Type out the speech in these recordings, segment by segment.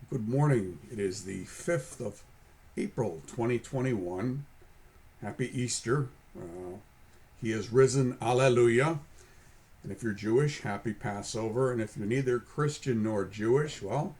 Good morning. It is the 5th of April 2021. Happy Easter. He is risen. Alleluia. And if you're Jewish, happy Passover. And if you're neither Christian nor Jewish, well,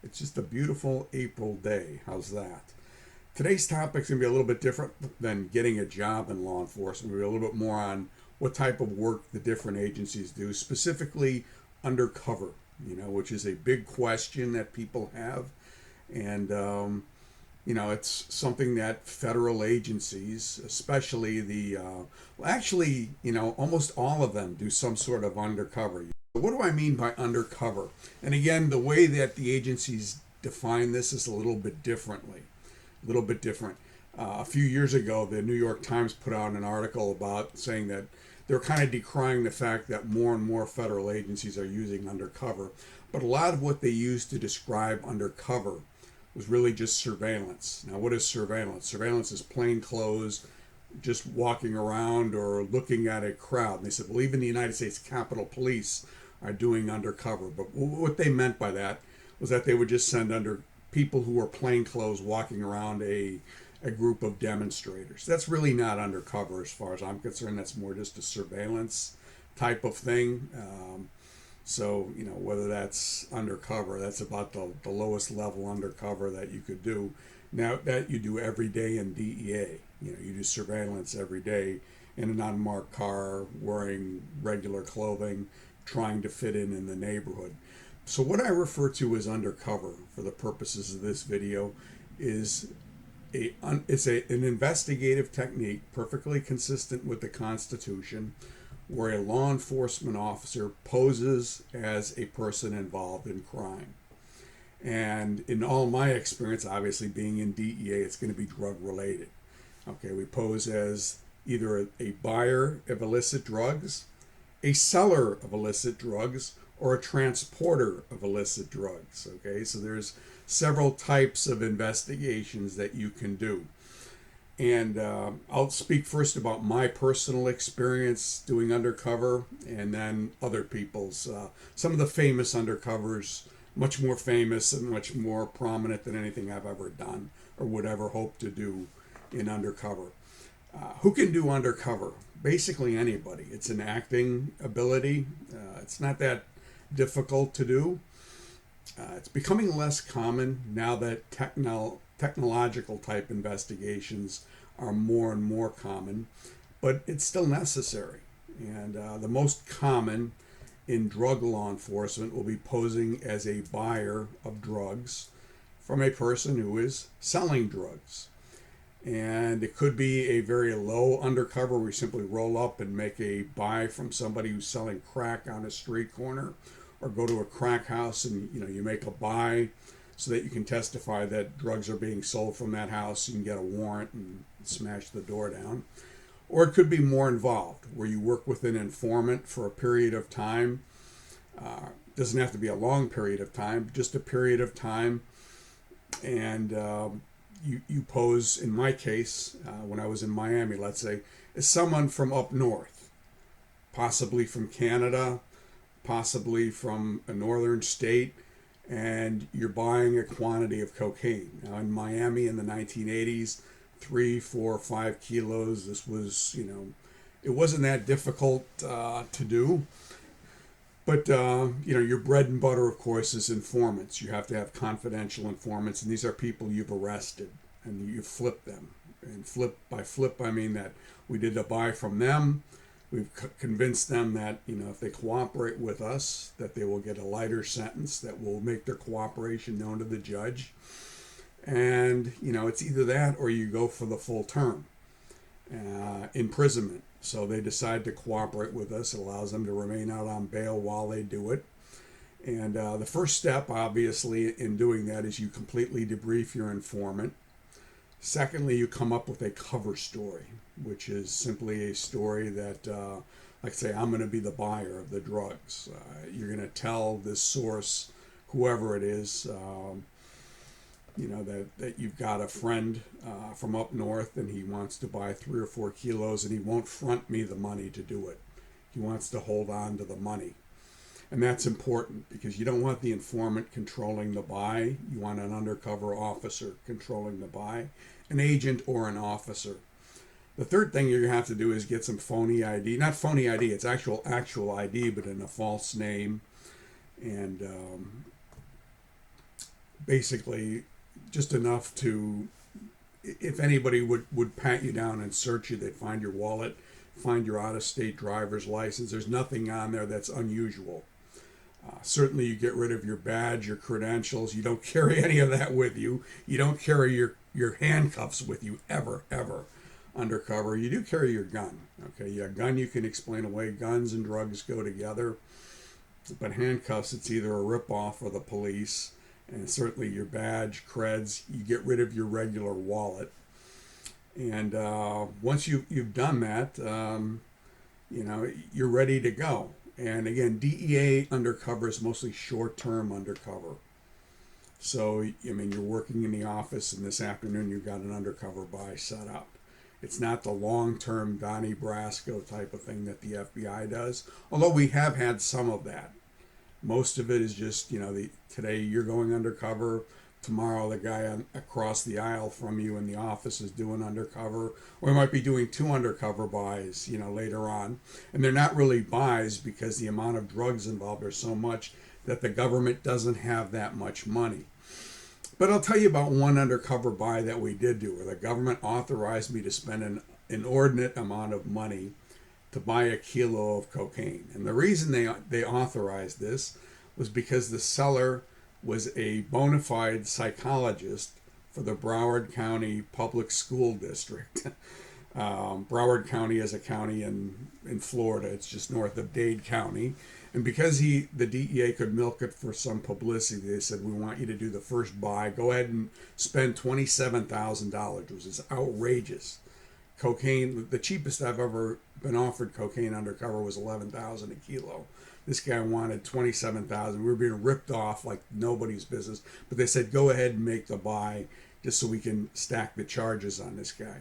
it's just a beautiful April day. How's that? Today's topic is going to be a little bit different than getting a job in law enforcement. We're a little bit more on what type of work the different agencies do, specifically undercover, which is a big question that people have. And, it's something that federal agencies, especially almost all of them do some sort of undercover. What do I mean by undercover? And again, the way that the agencies define this is a little bit differently. A little bit different. A few years ago, the New York Times put out an article about saying that they're kind of decrying the fact that more and more federal agencies are using undercover. But a lot of what they used to describe undercover was really just surveillance. Now, what is surveillance? Surveillance is plain clothes, just walking around or looking at a crowd. And they said, well, even the United States Capitol Police are doing undercover. But what they meant by that was that they would just send under people who were plain clothes walking around a group of demonstrators. That's really not undercover as far as I'm concerned. That's more just a surveillance type of thing. Whether that's undercover, that's about the lowest level undercover that you could do. Now, that you do every day in DEA. You do surveillance every day in an unmarked car, wearing regular clothing, trying to fit in the neighborhood. So what I refer to as undercover for the purposes of this video is an investigative technique perfectly consistent with the Constitution, where a law enforcement officer poses as a person involved in crime. And in all my experience, obviously being in DEA, it's going to be drug related. Okay, we pose as either a buyer of illicit drugs, a seller of illicit drugs, or a transporter of illicit drugs. Okay, so there's several types of investigations that you can do. And I'll speak first about my personal experience doing undercover and then other people's. Some of the famous undercovers, much more famous and much more prominent than anything I've ever done or would ever hope to do in undercover. Who can do undercover? Basically anybody. It's an acting ability. It's not that difficult to do. It's becoming less common now that technological type investigations are more and more common, but it's still necessary. And the most common in drug law enforcement will be posing as a buyer of drugs from a person who is selling drugs. And it could be a very low undercover where you simply roll up and make a buy from somebody who's selling crack on a street corner, or go to a crack house and you make a buy so that you can testify that drugs are being sold from that house. You can get a warrant and smash the door down. Or it could be more involved, where you work with an informant for a period of time. Doesn't have to be a long period of time, just a period of time. And you pose, in my case, when I was in Miami, let's say, as someone from up north, possibly from Canada, possibly from a northern state, and you're buying a quantity of cocaine. Now, in Miami in the 1980s, 3, 4, 5 kilos, this was, it wasn't that difficult to do. But, your bread and butter, of course, is informants. You have to have confidential informants, and these are people you've arrested, and you flip them. And by flip, I mean that we did a buy from them. We've convinced them that, if they cooperate with us, that they will get a lighter sentence, that will make their cooperation known to the judge. And, it's either that or you go for the full term, imprisonment. So they decide to cooperate with us. It allows them to remain out on bail while they do it. And the first step, obviously, in doing that is you completely debrief your informant. Secondly, you come up with a cover story, which is simply a story that, like say, I'm going to be the buyer of the drugs. You're going to tell this source, whoever it is, that you've got a friend from up north and he wants to buy 3 or 4 kilos and he won't front me the money to do it. He wants to hold on to the money. And that's important because you don't want the informant controlling the buy. You want an undercover officer controlling the buy, an agent or an officer. The third thing you have to do is get some phony ID. Not phony ID, it's actual ID, but in a false name. And basically just enough to, if anybody would pat you down and search you, they'd find your wallet, find your out-of-state driver's license. There's nothing on there that's unusual. Certainly you get rid of your badge, your credentials. You don't carry any of that with you. You don't carry your handcuffs with you ever. Undercover. You do carry your gun. Okay, your gun you can explain away. Guns and drugs go together. But handcuffs, it's either a ripoff or the police. And certainly your badge, creds, you get rid of your regular wallet. And once you've done that, you're ready to go. And again, DEA undercover is mostly short-term undercover. So, I mean, you're working in the office and this afternoon you've got an undercover buy set up. It's not the long-term Donnie Brasco type of thing that the FBI does, although we have had some of that. Most of it is just, today you're going undercover, tomorrow the guy across the aisle from you in the office is doing undercover, or he might be doing 2 undercover buys, later on. And they're not really buys because the amount of drugs involved are so much that the government doesn't have that much money. But I'll tell you about one undercover buy that we did do, where the government authorized me to spend an inordinate amount of money to buy a kilo of cocaine. And the reason they authorized this was because the seller was a bona fide psychologist for the Broward County Public School District. Broward County is a county in Florida. It's just north of Dade County. And because the DEA could milk it for some publicity, they said, we want you to do the first buy. Go ahead and spend $27,000, which is outrageous. Cocaine, the cheapest I've ever been offered cocaine undercover was $11,000 a kilo. This guy wanted $27,000. We were being ripped off like nobody's business. But they said, go ahead and make the buy just so we can stack the charges on this guy.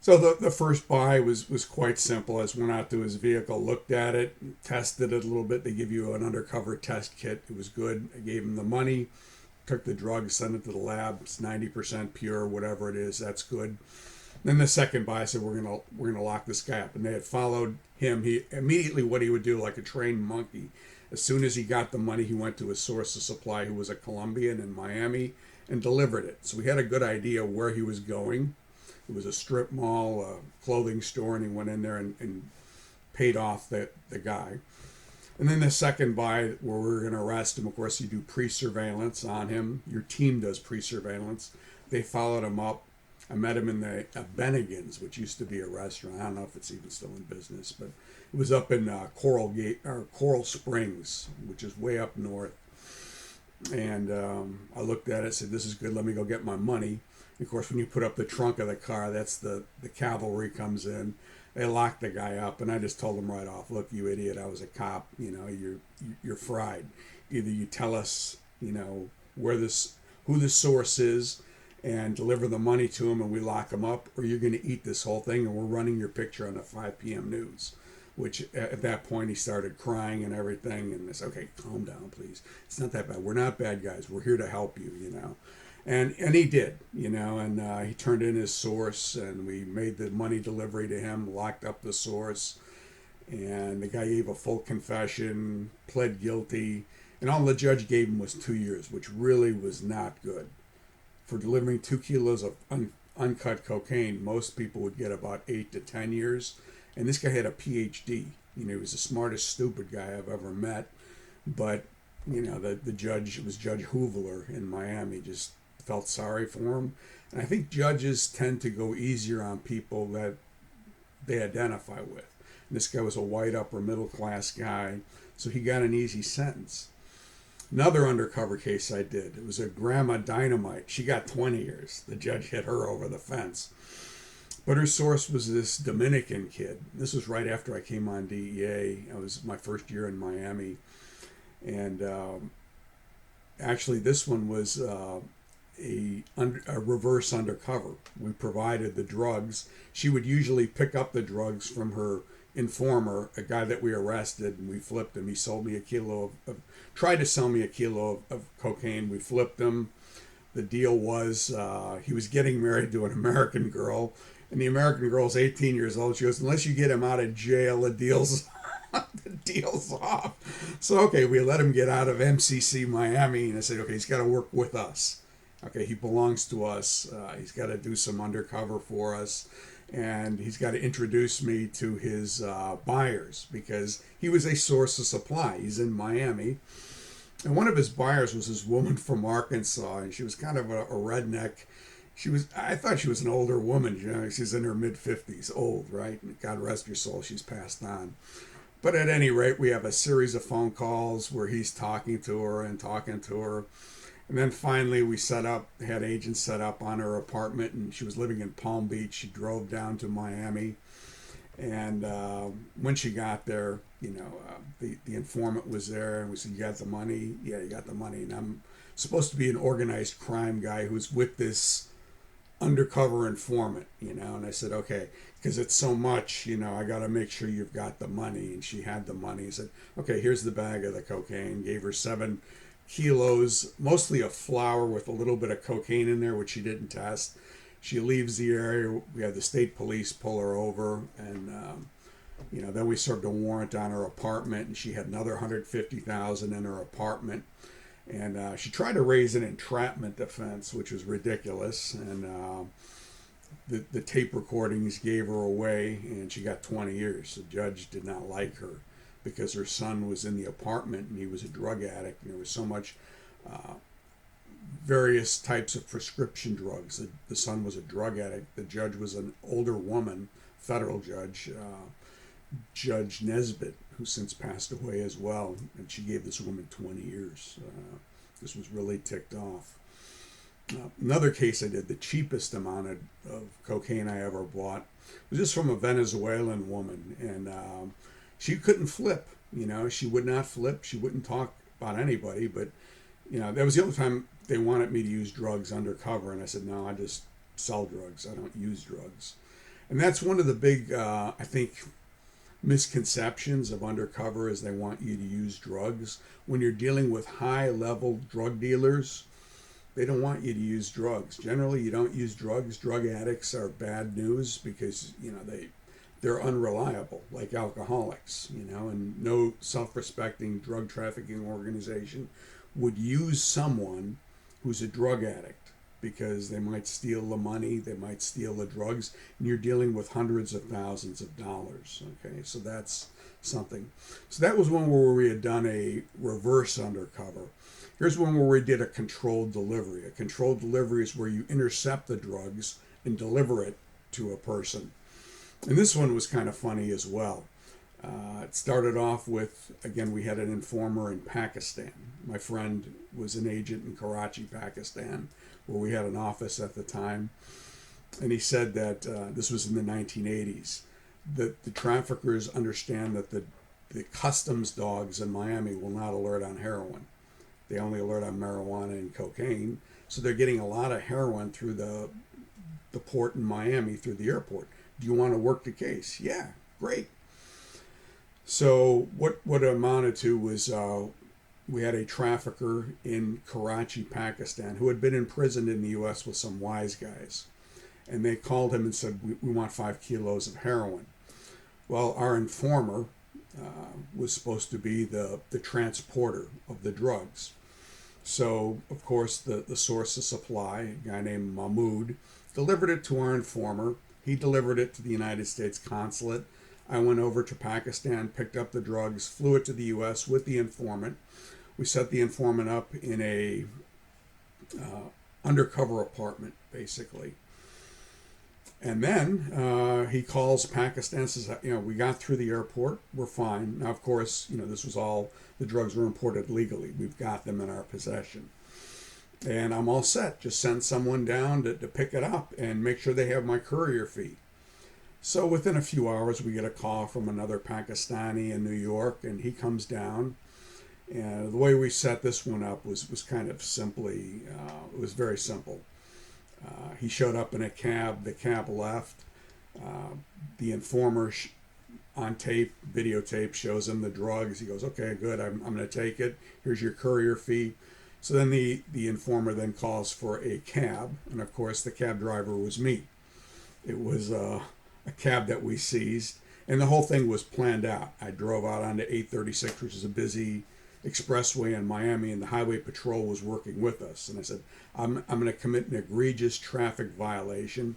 So the first buy was quite simple. I just went out to his vehicle, looked at it, tested it a little bit. They give you an undercover test kit. It was good. I gave him the money, took the drug, sent it to the lab. It's 90% pure, whatever it is. That's good. Then the second buy, I said, we're gonna lock this guy up. And they had followed him. He immediately, what he would do, like a trained monkey, as soon as he got the money, he went to his source of supply, who was a Colombian in Miami, and delivered it. So we had a good idea where he was going. It was a strip mall, a clothing store, and he went in there and paid off the guy. And then the second buy, where we were going to arrest him, of course, you do pre-surveillance on him. Your team does pre-surveillance. They followed him up. I met him in the Bennigan's, which used to be a restaurant. I don't know if it's even still in business, but it was up in Coral Springs, which is way up north. And I looked at it, said, this is good, let me go get my money. Of course, when you put up the trunk of the car, that's the cavalry comes in. They locked the guy up, and I just told him right off, look, you idiot, I was a cop. You're fried. Either you tell us, who the source is, and deliver the money to him, and we lock him up, or you're going to eat this whole thing, and we're running your picture on the 5 p.m. news. Which at that point he started crying and everything, and I said, okay, calm down, please. It's not that bad. We're not bad guys. We're here to help you, And he did, and he turned in his source, and we made the money delivery to him, locked up the source, and the guy gave a full confession, pled guilty, and all the judge gave him was 2 years, which really was not good. For delivering 2 kilos of uncut cocaine, most people would get about 8 to 10 years, and this guy had a PhD. He was the smartest stupid guy I've ever met, but, the judge, it was Judge Hoovler in Miami, just felt sorry for him. And I think judges tend to go easier on people that they identify with. And this guy was a white upper middle class guy, so he got an easy sentence. Another undercover case I did, it was a Grandma Dynamite. She got 20 years. The judge hit her over the fence. But her source was this Dominican kid. This was right after I came on DEA. It was my first year in Miami. And actually this one was a reverse undercover. We provided the drugs. She would usually pick up the drugs from her informer, a guy that we arrested, and we flipped him. He sold me a kilo tried to sell me a kilo of cocaine. We flipped him. The deal was he was getting married to an American girl, and the American girl's 18 years old. She goes, unless you get him out of jail, the deal's the deal's off. So okay, we let him get out of MCC Miami, and I said, okay, he's got to work with us. Okay, he belongs to us. He's got to do some undercover for us, and he's got to introduce me to his buyers because he was a source of supply. He's in Miami. And one of his buyers was this woman from Arkansas, and she was kind of a redneck. I thought she was an older woman, you know, she's in her mid-50s, old, right? God rest her soul, she's passed on. But at any rate, we have a series of phone calls where he's talking to her. And then finally we had agents set up on her apartment, and she was living in Palm Beach. She drove down to Miami. And when she got there, the informant was there, and we said, you got the money? Yeah, you got the money. And I'm supposed to be an organized crime guy who's with this undercover informant, and I said, okay, because it's so much, I got to make sure you've got the money. And she had the money. I said, okay, here's the bag of the cocaine. Gave her 7 kilos, mostly of flour with a little bit of cocaine in there, which she didn't test. She leaves the area. We had the state police pull her over, and then we served a warrant on her apartment, and she had another $150,000 in her apartment. And she tried to raise an entrapment defense, which was ridiculous. And the tape recordings gave her away, and she got 20 years. The judge did not like her because her son was in the apartment, and he was a drug addict, and there was so much various types of prescription drugs. The son was a drug addict. The judge was an older woman, federal judge, Judge Nesbitt, who since passed away as well, and she gave this woman 20 years. This was really ticked off. Another case I did, the cheapest amount of cocaine I ever bought, was just from a Venezuelan woman, and she couldn't flip. She would not flip. She wouldn't talk about anybody, but that was the only time they wanted me to use drugs undercover, and I said, no, I just sell drugs. I don't use drugs. And that's one of the big, I think, misconceptions of undercover is they want you to use drugs. When you're dealing with high-level drug dealers, they don't want you to use drugs. Generally, you don't use drugs. Drug addicts are bad news because, they're unreliable, like alcoholics, and no self-respecting drug trafficking organization would use someone who's a drug addict because they might steal the money, they might steal the drugs, and you're dealing with hundreds of thousands of dollars. Okay, so that's something. So that was one where we had done a reverse undercover. Here's one where we did a controlled delivery. A controlled delivery is where you intercept the drugs and deliver it to a person. And this one was kind of funny as well. It started off with, again, we had an informer in Pakistan. My friend was an agent in Karachi, Pakistan, where we had an office at the time. And he said that this was in the 1980s, that the traffickers understand that the customs dogs in Miami will not alert on heroin. They only alert on marijuana and cocaine. So they're getting a lot of heroin through the port in Miami, through the airport. Do you want to work the case? Yeah, great. So what it amounted to was we had a trafficker in Karachi, Pakistan, who had been imprisoned in the U.S. with some wise guys. And they called him and said, we want 5 kilos of heroin. Well, our informer was supposed to be the transporter of the drugs. So, of course, the source of supply, a guy named Mahmoud, delivered it to our informer. He delivered it to the United States consulate. I went over to Pakistan, picked up the drugs, flew it to the U.S. with the informant. We set the informant up in a undercover apartment, basically. And then he calls Pakistan, says, we got through the airport, we're fine. Now, of course, this was all, the drugs were imported legally. We've got them in our possession. And I'm all set. Just send someone down to pick it up and make sure they have my courier fee. So within a few hours, we get a call from another Pakistani in New York, and he comes down. And the way we set this one up was kind of simply, it was very simple. He showed up in a cab. The cab left. The informer on tape, videotape, shows him the drugs. He goes, okay, good, I'm going to take it. Here's your courier fee. So then the informer then calls for a cab, and of course the cab driver was me. It was a cab that we seized, and the whole thing was planned out. I drove out onto 836, which is a busy expressway in Miami, and the highway patrol was working with us. And I said, I'm going to commit an egregious traffic violation.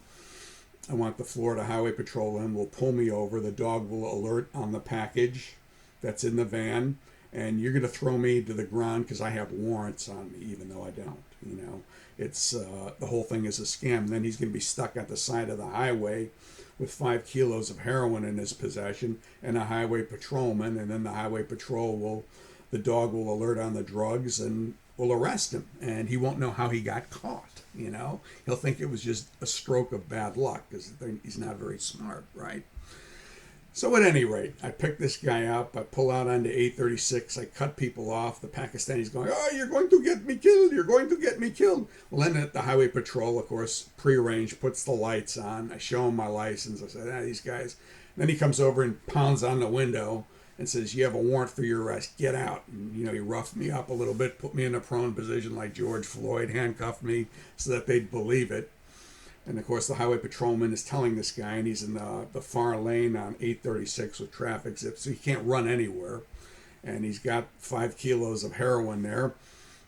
I want the Florida Highway Patrol in, will pull me over. The dog will alert on the package that's in the van, and you're going to throw me to the ground because I have warrants on me, even though I don't. You know, it's the whole thing is a scam. And then he's going to be stuck at the side of the highway with 5 kilos of heroin in his possession and a highway patrolman, and then the highway patrol the dog will alert on the drugs and will arrest him, and he won't know how he got caught. You know, he'll think it was just a stroke of bad luck because he's not very smart, right? So at any rate, I pick this guy up. I pull out onto 836. I cut people off. The Pakistani's going, oh, you're going to get me killed. You're going to get me killed. Well, then the highway patrol, of course, prearranged, puts the lights on. I show him my license. I said, these guys. And then he comes over and pounds on the window and says, you have a warrant for your arrest. Get out. And, you know, he roughed me up a little bit, put me in a prone position like George Floyd, handcuffed me so that they'd believe it. And of course, the highway patrolman is telling this guy, and he's in the far lane on 836 with traffic zips, so he can't run anywhere. And he's got 5 kilos of heroin there.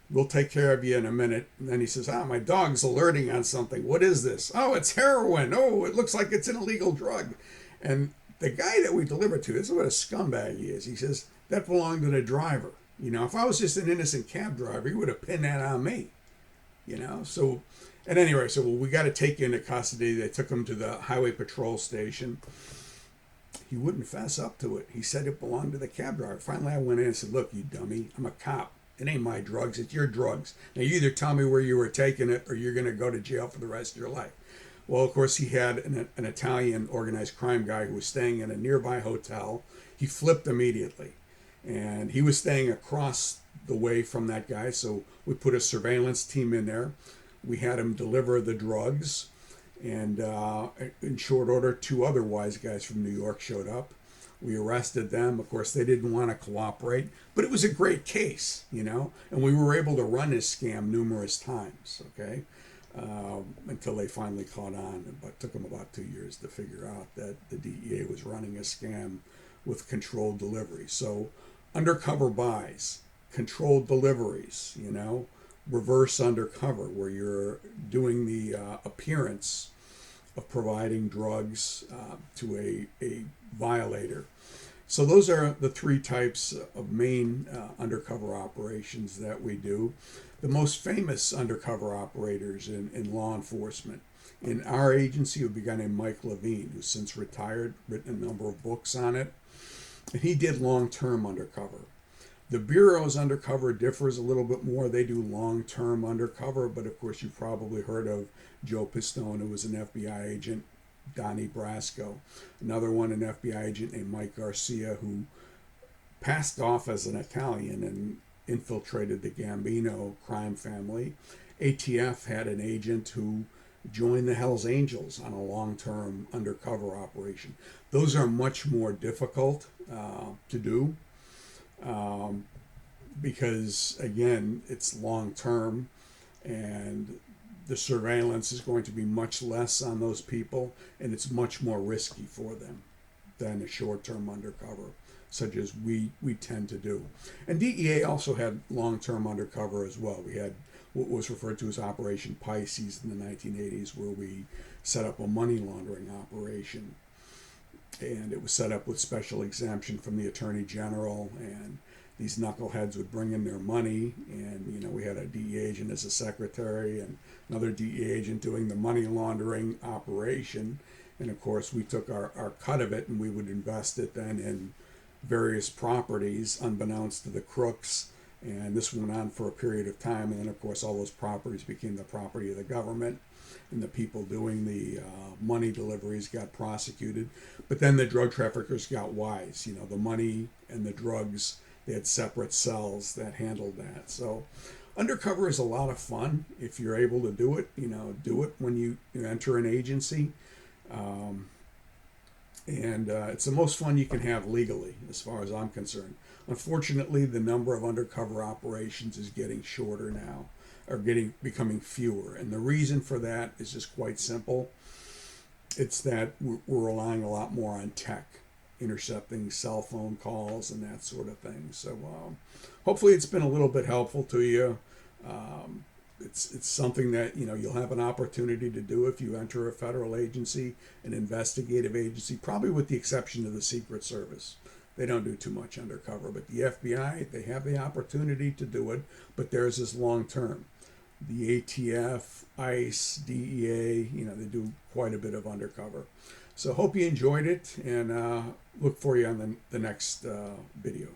We'll take care of you in a minute. And then he says, my dog's alerting on something. What is this? Oh, it's heroin. Oh, it looks like it's an illegal drug. And the guy that we delivered to, this is what a scumbag he is. He says, that belonged to the driver. You know, if I was just an innocent cab driver, he would have pinned that on me. You know, so at any rate, so we got to take you into custody. They took him to the highway patrol station. He wouldn't fess up to it. He said it belonged to the cab driver. Finally, I went in and said, look, you dummy, I'm a cop. It ain't my drugs. It's your drugs. Now, you either tell me where you were taking it or you're going to go to jail for the rest of your life. Well, of course, he had an Italian organized crime guy who was staying in a nearby hotel. He flipped immediately. And he was staying across the way from that guy, so we put a surveillance team in there. We had him deliver the drugs, and in short order, 2 other wise guys from New York showed up. We arrested them. Of course, they didn't want to cooperate, but it was a great case, you know, and we were able to run this scam numerous times, okay, until they finally caught on. But it took them about 2 years to figure out that the DEA was running a scam with controlled delivery. So undercover buys, controlled deliveries, you know, reverse undercover, where you're doing the appearance of providing drugs to a violator. So those are the 3 types of main undercover operations that we do. The most famous undercover operators in law enforcement. In our agency would be a guy named Mike Levine, who's since retired, written a number of books on it. And he did long-term undercover. The Bureau's undercover differs a little bit more. They do long-term undercover, but of course you've probably heard of Joe Pistone, who was an FBI agent, Donnie Brasco. Another one, an FBI agent named Mike Garcia, who passed off as an Italian and infiltrated the Gambino crime family. ATF had an agent who joined the Hells Angels on a long-term undercover operation. Those are much more difficult to do. Because again, it's long term, and the surveillance is going to be much less on those people, and it's much more risky for them than a short term undercover, such as we tend to do. And DEA also had long term undercover as well. We had what was referred to as Operation Pisces in the 1980s, where we set up a money laundering operation. And it was set up with special exemption from the Attorney General, and these knuckleheads would bring in their money, and you know, we had a DEA agent as a secretary and another DEA agent doing the money laundering operation. And of course, we took our cut of it, and we would invest it then in various properties unbeknownst to the crooks. And this went on for a period of time, and then of course all those properties became the property of the government, and the people doing the money deliveries got prosecuted. But then the drug traffickers got wise. You know, the money and the drugs, they had separate cells that handled that. So undercover is a lot of fun if you're able to do it. You know, do it when you enter an agency. And it's the most fun you can have legally, as far as I'm concerned. Unfortunately, the number of undercover operations is getting shorter now, or becoming fewer. And the reason for that is just quite simple. It's that we're relying a lot more on tech, intercepting cell phone calls and that sort of thing. So hopefully it's been a little bit helpful to you. Um, it's something that you'll have an opportunity to do if you enter a federal agency, an investigative agency, probably with the exception of the Secret Service. They don't do too much undercover, but the FBI, they have the opportunity to do it, but theirs is long term. The ATF, ICE, DEA, they do quite a bit of undercover. So hope you enjoyed it, and look for you on the next video.